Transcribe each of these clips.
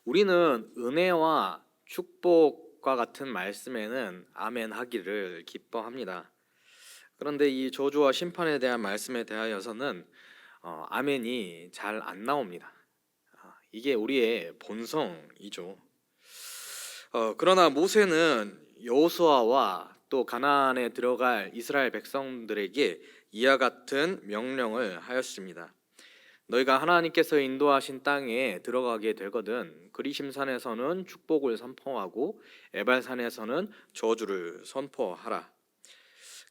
우리는 은혜와 축복과 같은 말씀에는 아멘 하기를 기뻐합니다. 그런데 이 저주와 심판에 대한 말씀에 대하여서는 아멘이 잘 안 나옵니다. 이게 우리의 본성이죠. 그러나 모세는 여호수아와 또 가나안에 들어갈 이스라엘 백성들에게 이와 같은 명령을 하였습니다. 너희가 하나님께서 인도하신 땅에 들어가게 되거든 그리심산에서는 축복을 선포하고 에발산에서는 저주를 선포하라.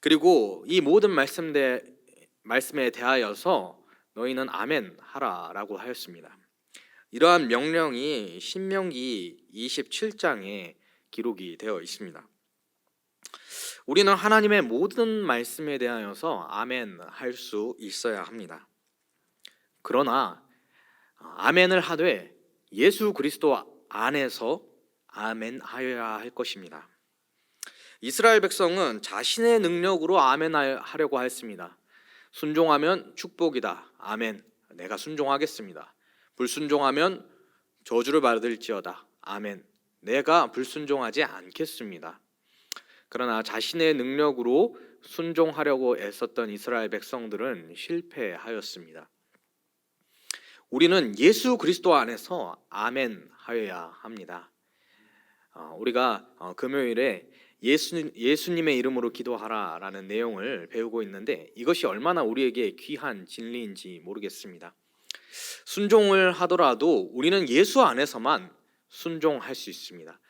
그리고 이 모든 말씀에 대하여서 너희는 아멘 하라라고 하였습니다. 이러한 명령이 신명기 27장에 기록이 되어 있습니다. 우리는 하나님의 모든 말씀에 대하여서 아멘 할 수 있어야 합니다. 그러나 아멘을 하되 예수 그리스도 안에서 아멘하여야 할 것입니다. 이스라엘 백성은 자신의 능력으로 아멘하려고 했습니다. 순종하면 축복이다. 아멘. 내가 순종하겠습니다. 불순종하면 저주를 받을지어다. 아멘. 내가 불순종하지 않겠습니다. 그러나 자신의 능력으로 순종하려고 애썼던 이스라엘 백성들은 실패하였습니다. 우리는 예수 그리스도 안에서 아멘 하여야 합니다. 우리가 금요일에 예수님의 이름으로 기도하라라는 내용을 배우고 있는데 이것이 얼마나 우리에게 귀한 진리인지 모르겠습니다. 순종을 하더라도 우리는 예수 안에서만 순종할 수 있습니다.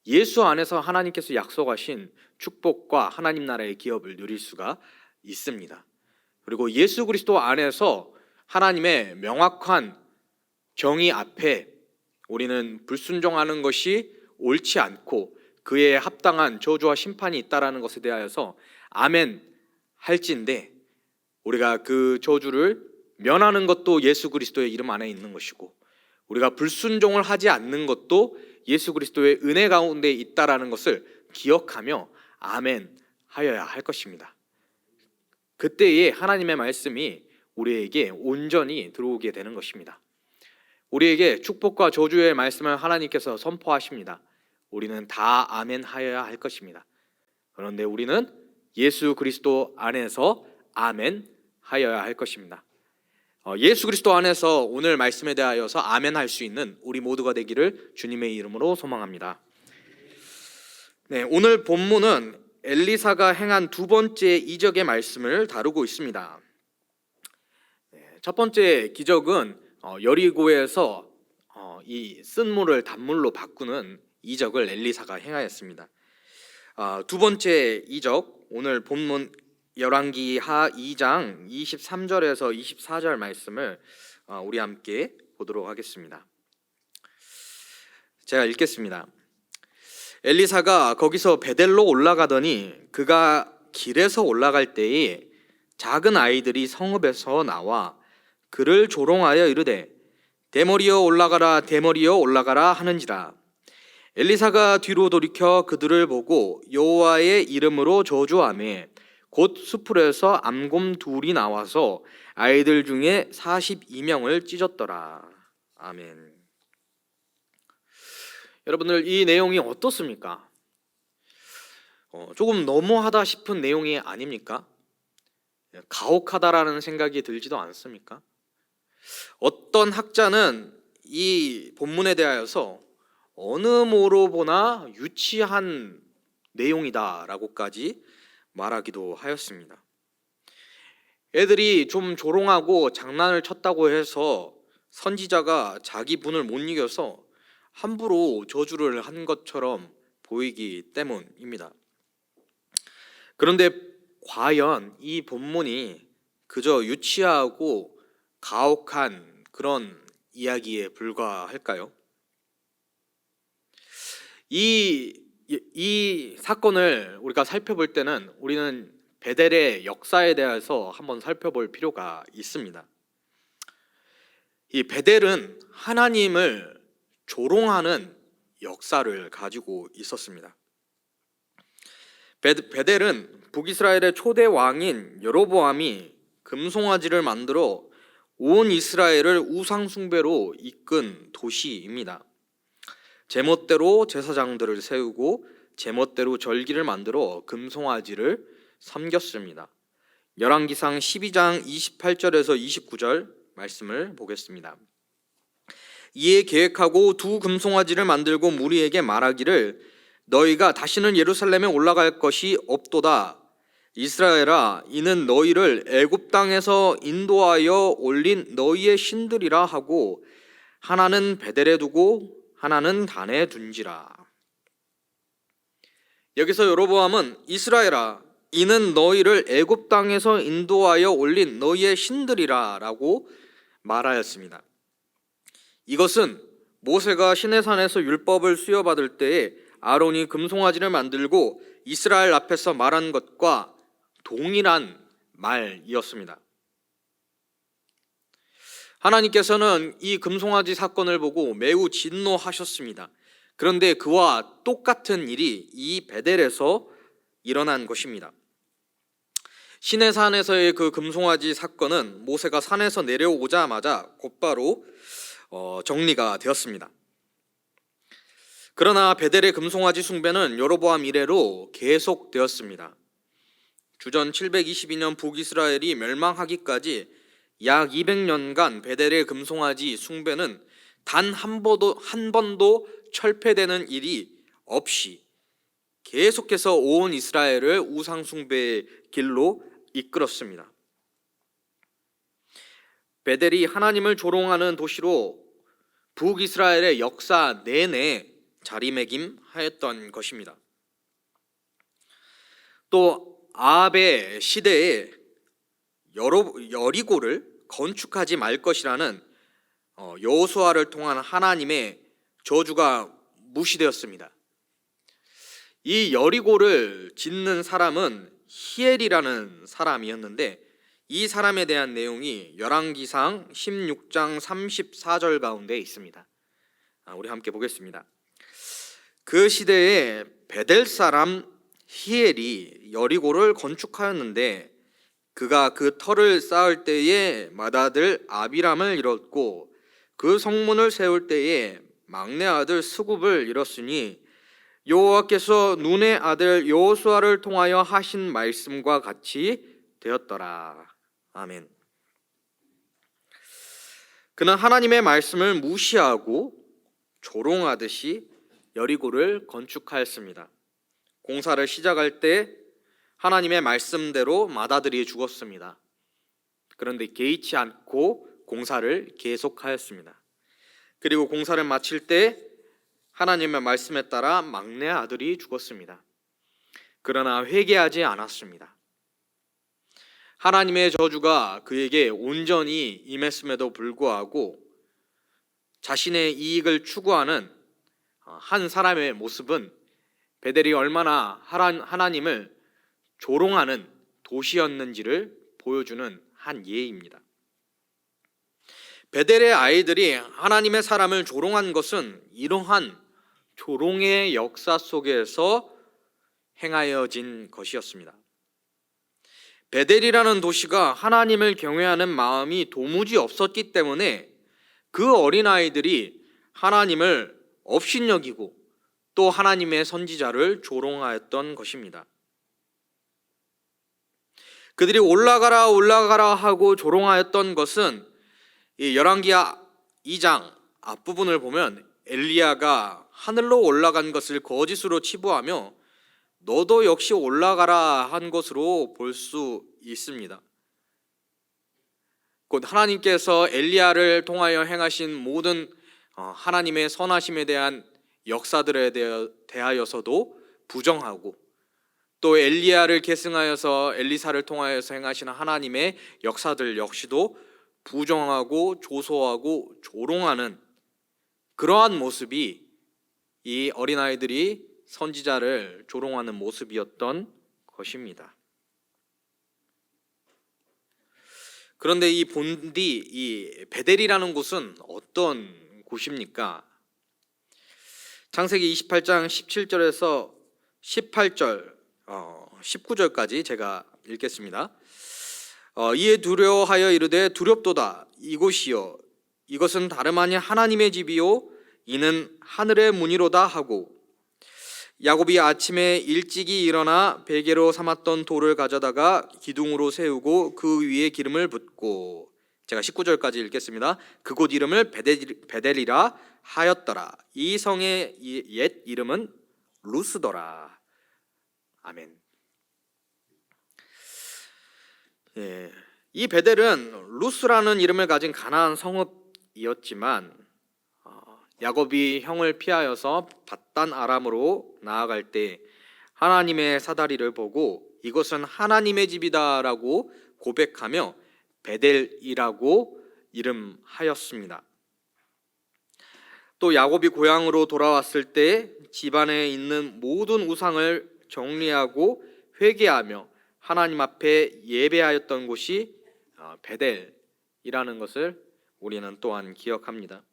예수 안에서 하나님께서 약속하신 축복과 하나님 나라의 기업을 누릴 수가 있습니다. 그리고 예수 그리스도 안에서 하나님의 명확한 정의 앞에 우리는 불순종하는 것이 옳지 않고 그에 합당한 저주와 심판이 있다라는 것에 대하여서 아멘 할진데 우리가 그 저주를 면하는 것도 예수 그리스도의 이름 안에 있는 것이고 우리가 불순종을 하지 않는 것도 예수 그리스도의 은혜 가운데 있다라는 것을 기억하며 아멘 하여야 할 것입니다. 그때에 하나님의 말씀이 우리에게 온전히 들어오게 되는 것입니다. 우리에게 축복과 저주의 말씀을 하나님께서 선포하십니다. 우리는 다 아멘 하여야 할 것입니다. 그런데 우리는 예수 그리스도 안에서 아멘 하여야 할 것입니다. 예수 그리스도 안에서 오늘 말씀에 대하여서 아멘 할 수 있는 우리 모두가 되기를 주님의 이름으로 소망합니다. 네, 오늘 본문은 엘리사가 행한 두 번째 이적의 말씀을 다루고 있습니다. 첫 번째 기적은 여리고에서 이 쓴물을 단물로 바꾸는 이적을 엘리사가 행하였습니다. 두 번째 이적, 오늘 본문 열왕기하 2장 23절에서 24절 말씀을 우리 함께 보도록 하겠습니다. 제가 읽겠습니다. 엘리사가 거기서 베델로 올라가더니 그가 길에서 올라갈 때에 작은 아이들이 성읍에서 나와 그를 조롱하여 이르되 대머리여 올라가라 대머리여 올라가라 하는지라. 엘리사가 뒤로 돌이켜 그들을 보고 여호와의 이름으로 저주하며 곧 수풀에서 암곰 둘이 나와서 아이들 중에 42명을 찢었더라. 아멘. 여러분들 이 내용이 어떻습니까? 조금 너무하다 싶은 내용이 아닙니까? 가혹하다라는 생각이 들지도 않습니까? 어떤 학자는 이 본문에 대하여서 어느 모로 보나 유치한 내용이다라고까지 말하기도 하였습니다. 애들이 좀 조롱하고 장난을 쳤다고 해서 선지자가 자기 분을 못 이겨서 함부로 저주를 한 것처럼 보이기 때문입니다. 그런데 과연 이 본문이 그저 유치하고 가혹한 그런 이야기에 불과할까요? 이 사건을 우리가 살펴볼 때는 우리는 베델의 역사에 대해서 한번 살펴볼 필요가 있습니다. 이 베델은 하나님을 조롱하는 역사를 가지고 있었습니다. 베델은 북이스라엘의 초대 왕인 여로보암이 금송아지를 만들어 온 이스라엘을 우상 숭배로 이끈 도시입니다. 제멋대로 제사장들을 세우고 제멋대로 절기를 만들어 금송아지를 섬겼습니다. 열왕기상 12장 28절에서 29절 말씀을 보겠습니다. 이에 계획하고 두 금송아지를 만들고 무리에게 말하기를 너희가 다시는 예루살렘에 올라갈 것이 없도다. 이스라엘아, 이는 너희를 애굽 땅에서 인도하여 올린 너희의 신들이라 하고 하나는 베델에 두고 하나는 단에 둔지라. 여기서 여로보암은 이스라엘아, 이는 너희를 애굽 땅에서 인도하여 올린 너희의 신들이라 라고 말하였습니다. 이것은 모세가 시내산에서 율법을 수여받을 때에 아론이 금송아지를 만들고 이스라엘 앞에서 말한 것과 동일한 말이었습니다. 하나님께서는 이 금송아지 사건을 보고 매우 진노하셨습니다. 그런데 그와 똑같은 일이 이 베델에서 일어난 것입니다. 시내산에서의 그 금송아지 사건은 모세가 산에서 내려오자마자 곧바로 정리가 되었습니다. 그러나 베델의 금송아지 숭배는 여로보암 이래로 계속되었습니다. 주전 722년 북이스라엘이 멸망하기까지 약 200년간 베델의 금송아지 숭배는 단 한 번도 철폐되는 일이 없이 계속해서 온 이스라엘을 우상 숭배의 길로 이끌었습니다. 베델이 하나님을 조롱하는 도시로 북이스라엘의 역사 내내 자리매김하였던 것입니다. 또 아합의 시대에 여리고를 건축하지 말 것이라는 여호수아를 통한 하나님의 저주가 무시되었습니다. 이 여리고를 짓는 사람은 히엘이라는 사람이었는데 이 사람에 대한 내용이 열왕기상 16장 34절 가운데 있습니다. 우리 함께 보겠습니다. 그 시대에 베델 사람 히엘이 여리고를 건축하였는데 그가 그 터를 쌓을 때에 맏아들 아비람을 잃었고 그 성문을 세울 때에 막내 아들 스굽을 잃었으니 여호와께서 눈의 아들 여호수아를 통하여 하신 말씀과 같이 되었더라. 아멘. 그는 하나님의 말씀을 무시하고 조롱하듯이 여리고를 건축하였습니다. 공사를 시작할 때 하나님의 말씀대로 맏아들이 죽었습니다. 그런데 개의치 않고 공사를 계속하였습니다. 그리고 공사를 마칠 때 하나님의 말씀에 따라 막내 아들이 죽었습니다. 그러나 회개하지 않았습니다. 하나님의 저주가 그에게 온전히 임했음에도 불구하고 자신의 이익을 추구하는 한 사람의 모습은 베델이 얼마나 하나님을 조롱하는 도시였는지를 보여주는 한 예입니다. 베델의 아이들이 하나님의 사람을 조롱한 것은 이러한 조롱의 역사 속에서 행하여진 것이었습니다. 베델이라는 도시가 하나님을 경외하는 마음이 도무지 없었기 때문에 그 어린아이들이 하나님을 업신여기고 또 하나님의 선지자를 조롱하였던 것입니다. 그들이 올라가라 하고 조롱하였던 것은 이 열왕기 2장 앞부분을 보면 엘리야가 하늘로 올라간 것을 거짓으로 치부하며 너도 역시 올라가라 한 것으로 볼 수 있습니다. 곧 하나님께서 엘리야를 통하여 행하신 모든 하나님의 선하심에 대한 역사들에 대하여서도 부정하고 또 엘리야를 계승하여서 엘리사를 통하여서 행하시는 하나님의 역사들 역시도 부정하고 조소하고 조롱하는 그러한 모습이 이 어린아이들이 선지자를 조롱하는 모습이었던 것입니다. 그런데 이 본디, 이 베델이라는 곳은 어떤 곳입니까? 창세기 28장 17절에서 18절, 19절까지 제가 읽겠습니다. 이에 두려워하여 이르되 두렵도다 이곳이요 이것은 다름 아닌 하나님의 집이요 이는 하늘의 문이로다 하고, 야곱이 아침에 일찍이 일어나 베개로 삼았던 돌을 가져다가 기둥으로 세우고 그 위에 기름을 붓고, 제가 19절까지 읽겠습니다. 그곳 이름을 베델이라 하였더라. 이 성의 옛 이름은 루스더라. 아멘. 예, 이 베델은 루스라는 이름을 가진 가나안 성읍이었지만 야곱이 형을 피하여서 밧단 아람으로 나아갈 때 하나님의 사다리를 보고 이것은 하나님의 집이다라고 고백하며 베델이라고 이름하였습니다. 또 야곱이 고향으로 돌아왔을 때 집안에 있는 모든 우상을 정리하고 회개하며 하나님 앞에 예배하였던 곳이 베델이라는 것을 우리는 또한 기억합니다.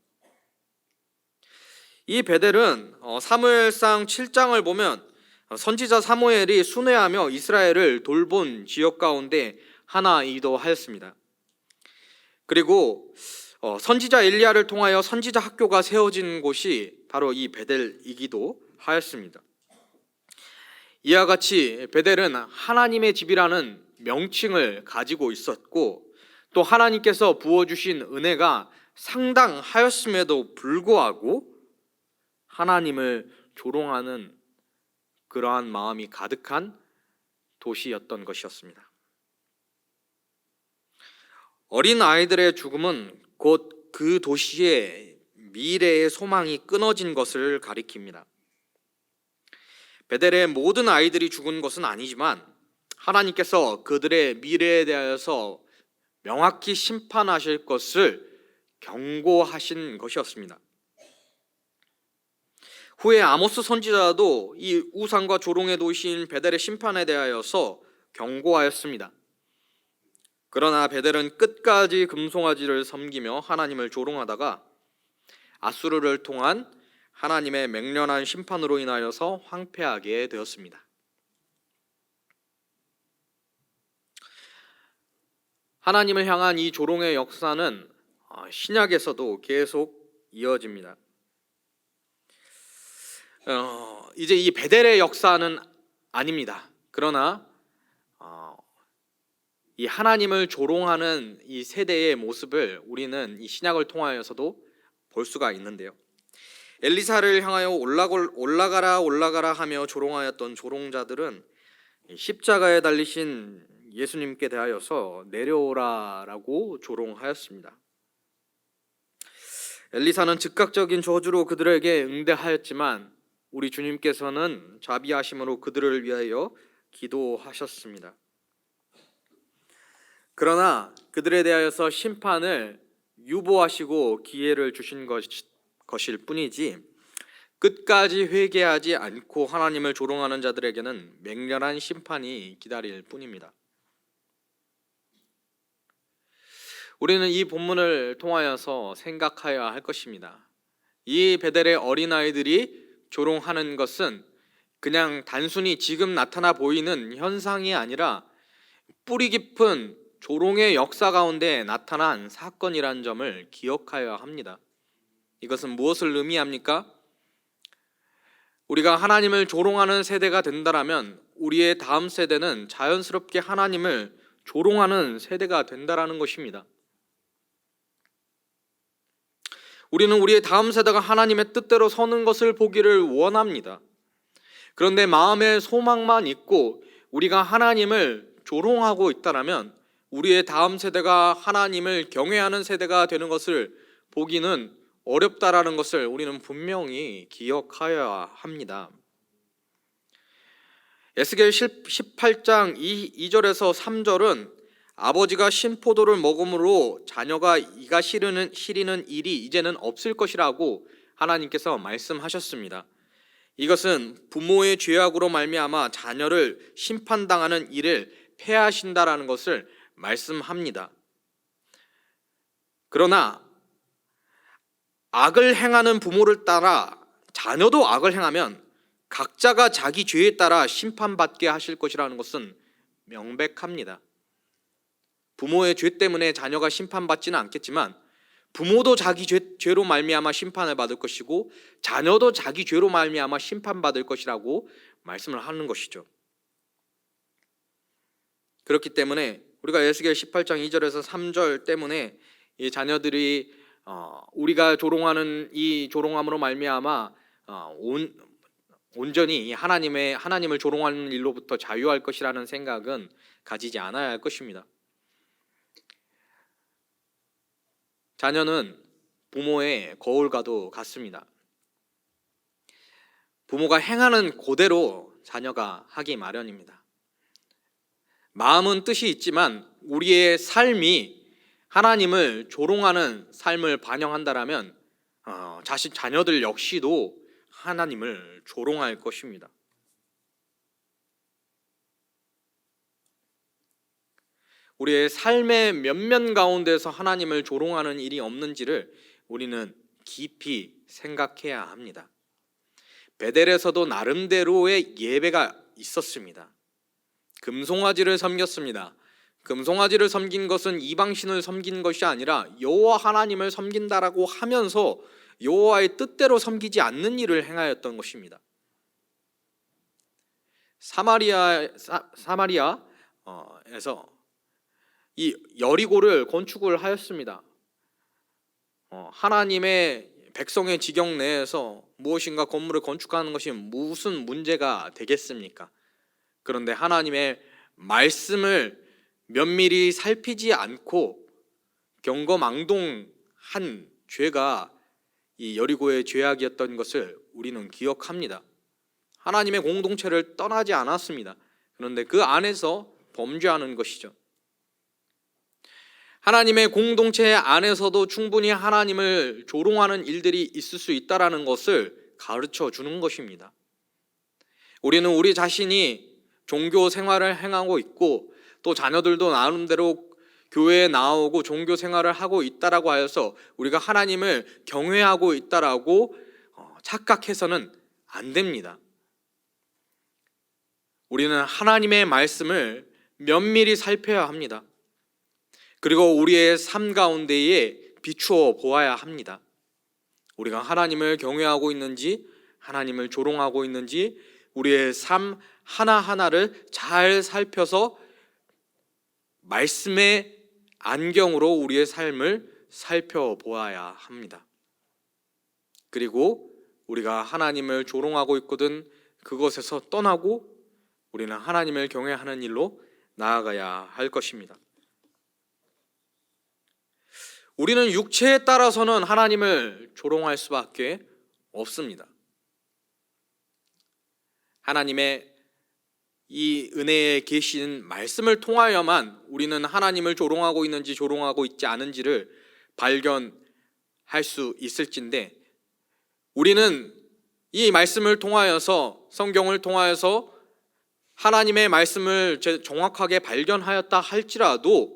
이 베델은 사무엘상 7장을 보면 선지자 사무엘이 순회하며 이스라엘을 돌본 지역 가운데 하나이기도 하였습니다. 그리고 선지자 엘리야를 통하여 선지자 학교가 세워진 곳이 바로 이 베델이기도 하였습니다. 이와 같이 베델은 하나님의 집이라는 명칭을 가지고 있었고, 또 하나님께서 부어주신 은혜가 상당하였음에도 불구하고 하나님을 조롱하는 그러한 마음이 가득한 도시였던 것이었습니다. 어린 아이들의 죽음은 곧 그 도시의 미래의 소망이 끊어진 것을 가리킵니다. 베델의 모든 아이들이 죽은 것은 아니지만 하나님께서 그들의 미래에 대하여서 명확히 심판하실 것을 경고하신 것이었습니다. 후에 아모스 선지자도 이 우상과 조롱의 도시인 베델의 심판에 대하여서 경고하였습니다. 그러나 베델은 끝까지 금송아지를 섬기며 하나님을 조롱하다가 아수르를 통한 하나님의 맹렬한 심판으로 인하여서 황폐하게 되었습니다. 하나님을 향한 이 조롱의 역사는 신약에서도 계속 이어집니다. 이제 이 베델의 역사는 아닙니다. 그러나 이 하나님을 조롱하는 이 세대의 모습을 우리는 이 신약을 통하여서도 볼 수가 있는데요. 엘리사를 향하여 올라가라 하며 조롱하였던 조롱자들은 십자가에 달리신 예수님께 대하여서 내려오라라고 조롱하였습니다. 엘리사는 즉각적인 저주로 그들에게 응대하였지만 우리 주님께서는 자비하심으로 그들을 위하여 기도하셨습니다. 그러나 그들에 대하여서 심판을 유보하시고 기회를 주신 것일 뿐이지 끝까지 회개하지 않고 하나님을 조롱하는 자들에게는 맹렬한 심판이 기다릴 뿐입니다. 우리는 이 본문을 통하여서 생각하여야 할 것입니다. 이 베델의 어린아이들이 조롱하는 것은 그냥 단순히 지금 나타나 보이는 현상이 아니라 뿌리 깊은 조롱의 역사 가운데 나타난 사건이라는 점을 기억하여야 합니다. 이것은 무엇을 의미합니까? 우리가 하나님을 조롱하는 세대가 된다라면 우리의 다음 세대는 자연스럽게 하나님을 조롱하는 세대가 된다라는 것입니다. 우리는 우리의 다음 세대가 하나님의 뜻대로 서는 것을 보기를 원합니다. 그런데 마음의 소망만 있고 우리가 하나님을 조롱하고 있다라면 우리의 다음 세대가 하나님을 경외하는 세대가 되는 것을 보기는 어렵다라는 것을 우리는 분명히 기억하여야 합니다. 에스겔 18장 2절에서 3절은 아버지가 신포도를 먹음으로 자녀가 이가 시리는 일이 이제는 없을 것이라고 하나님께서 말씀하셨습니다. 이것은 부모의 죄악으로 말미암아 자녀를 심판당하는 일을 폐하신다라는 것을 말씀합니다. 그러나 악을 행하는 부모를 따라 자녀도 악을 행하면 각자가 자기 죄에 따라 심판받게 하실 것이라는 것은 명백합니다. 부모의 죄 때문에 자녀가 심판받지는 않겠지만 부모도 자기 죄로 말미암아 심판을 받을 것이고 자녀도 자기 죄로 말미암아 심판받을 것이라고 말씀을 하는 것이죠. 그렇기 때문에 우리가 에스겔 18장 2절에서 3절 때문에 이 자녀들이 우리가 조롱하는 이 조롱함으로 말미암아 온전히 하나님을 조롱하는 일로부터 자유할 것이라는 생각은 가지지 않아야 할 것입니다. 자녀는 부모의 거울과도 같습니다. 부모가 행하는 그대로 자녀가 하기 마련입니다. 마음은 뜻이 있지만 우리의 삶이 하나님을 조롱하는 삶을 반영한다라면 자녀들 역시도 하나님을 조롱할 것입니다. 우리의 삶의 면면 가운데서 하나님을 조롱하는 일이 없는지를 우리는 깊이 생각해야 합니다. 베델에서도 나름대로의 예배가 있었습니다. 금송아지를 섬겼습니다. 금송아지를 섬긴 것은 이방신을 섬긴 것이 아니라 여호와 하나님을 섬긴다라고 하면서 여호와의 뜻대로 섬기지 않는 일을 행하였던 것입니다. 사마리아에서 이 여리고를 건축을 하였습니다. 하나님의 백성의 지경 내에서 무엇인가 건물을 건축하는 것이 무슨 문제가 되겠습니까? 그런데 하나님의 말씀을 면밀히 살피지 않고 경거망동한 죄가 이 여리고의 죄악이었던 것을 우리는 기억합니다. 하나님의 공동체를 떠나지 않았습니다. 그런데 그 안에서 범죄하는 것이죠. 하나님의 공동체 안에서도 충분히 하나님을 조롱하는 일들이 있을 수 있다는 것을 가르쳐 주는 것입니다. 우리는 우리 자신이 종교 생활을 행하고 있고 또 자녀들도 나름대로 교회에 나오고 종교 생활을 하고 있다라고 하여서 우리가 하나님을 경외하고 있다라고 착각해서는 안 됩니다. 우리는 하나님의 말씀을 면밀히 살펴야 합니다. 그리고 우리의 삶 가운데에 비추어 보아야 합니다. 우리가 하나님을 경외하고 있는지, 하나님을 조롱하고 있는지, 우리의 삶 하나하나를 잘 살펴서 말씀의 안경으로 우리의 삶을 살펴보아야 합니다. 그리고 우리가 하나님을 조롱하고 있거든 그것에서 떠나고 우리는 하나님을 경외하는 일로 나아가야 할 것입니다. 우리는 육체에 따라서는 하나님을 조롱할 수밖에 없습니다. 하나님의 이 은혜에 계신 말씀을 통하여만 우리는 하나님을 조롱하고 있는지 조롱하고 있지 않은지를 발견할 수 있을진데, 우리는 이 말씀을 통하여서, 성경을 통하여서 하나님의 말씀을 정확하게 발견하였다 할지라도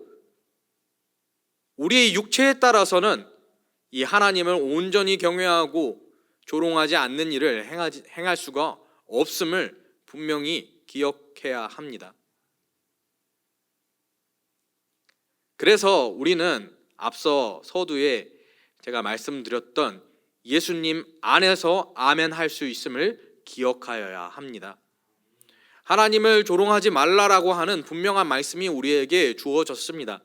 우리의 육체에 따라서는 이 하나님을 온전히 경외하고 조롱하지 않는 일을 행할 수가 없음을 분명히 기억해야 합니다. 그래서 우리는 앞서 서두에 제가 말씀드렸던 예수님 안에서 아멘 할 수 있음을 기억하여야 합니다. 하나님을 조롱하지 말라라고 하는 분명한 말씀이 우리에게 주어졌습니다.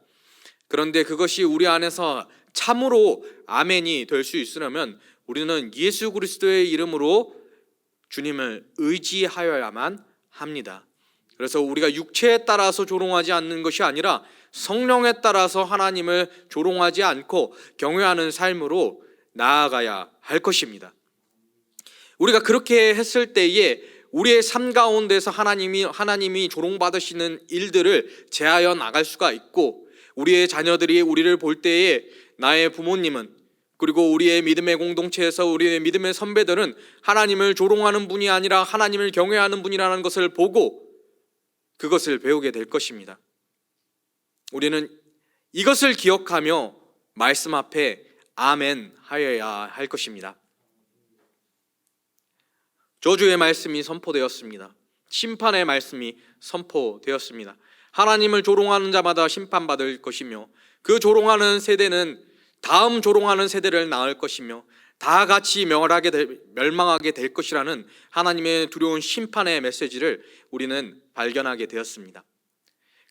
그런데 그것이 우리 안에서 참으로 아멘이 될 수 있으려면 우리는 예수 그리스도의 이름으로 주님을 의지하여야만 합니다. 그래서 우리가 육체에 따라서 조롱하지 않는 것이 아니라 성령에 따라서 하나님을 조롱하지 않고 경외하는 삶으로 나아가야 할 것입니다. 우리가 그렇게 했을 때에 우리의 삶 가운데서 하나님이 조롱받으시는 일들을 제하여 나갈 수가 있고, 우리의 자녀들이 우리를 볼 때에 나의 부모님은, 그리고 우리의 믿음의 공동체에서 우리의 믿음의 선배들은 하나님을 조롱하는 분이 아니라 하나님을 경외하는 분이라는 것을 보고 그것을 배우게 될 것입니다. 우리는 이것을 기억하며 말씀 앞에 아멘 하여야 할 것입니다. 저주의 말씀이 선포되었습니다. 심판의 말씀이 선포되었습니다. 하나님을 조롱하는 자마다 심판받을 것이며 그 조롱하는 세대는 다음 조롱하는 세대를 낳을 것이며 다 같이 멸망하게 될 것이라는 하나님의 두려운 심판의 메시지를 우리는 발견하게 되었습니다.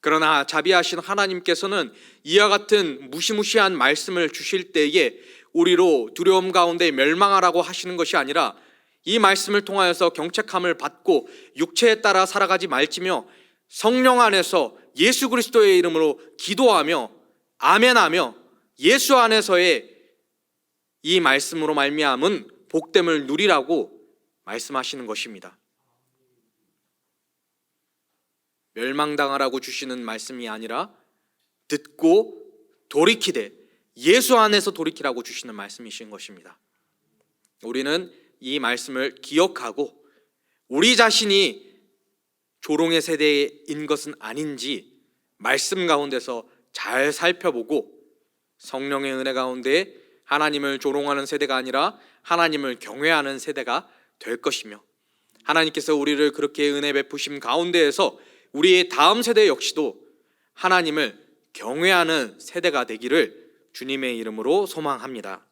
그러나 자비하신 하나님께서는 이와 같은 무시무시한 말씀을 주실 때에 우리로 두려움 가운데 멸망하라고 하시는 것이 아니라 이 말씀을 통하여서 경책함을 받고 육체에 따라 살아가지 말지며 성령 안에서 예수 그리스도의 이름으로 기도하며 아멘하며 예수 안에서의 이 말씀으로 말미암은 복됨을 누리라고 말씀하시는 것입니다. 멸망당하라고 주시는 말씀이 아니라 듣고 돌이키되 예수 안에서 돌이키라고 주시는 말씀이신 것입니다. 우리는 이 말씀을 기억하고 우리 자신이 조롱의 세대인 것은 아닌지 말씀 가운데서 잘 살펴보고 성령의 은혜 가운데 하나님을 조롱하는 세대가 아니라 하나님을 경외하는 세대가 될 것이며, 하나님께서 우리를 그렇게 은혜 베푸심 가운데에서 우리의 다음 세대 역시도 하나님을 경외하는 세대가 되기를 주님의 이름으로 소망합니다.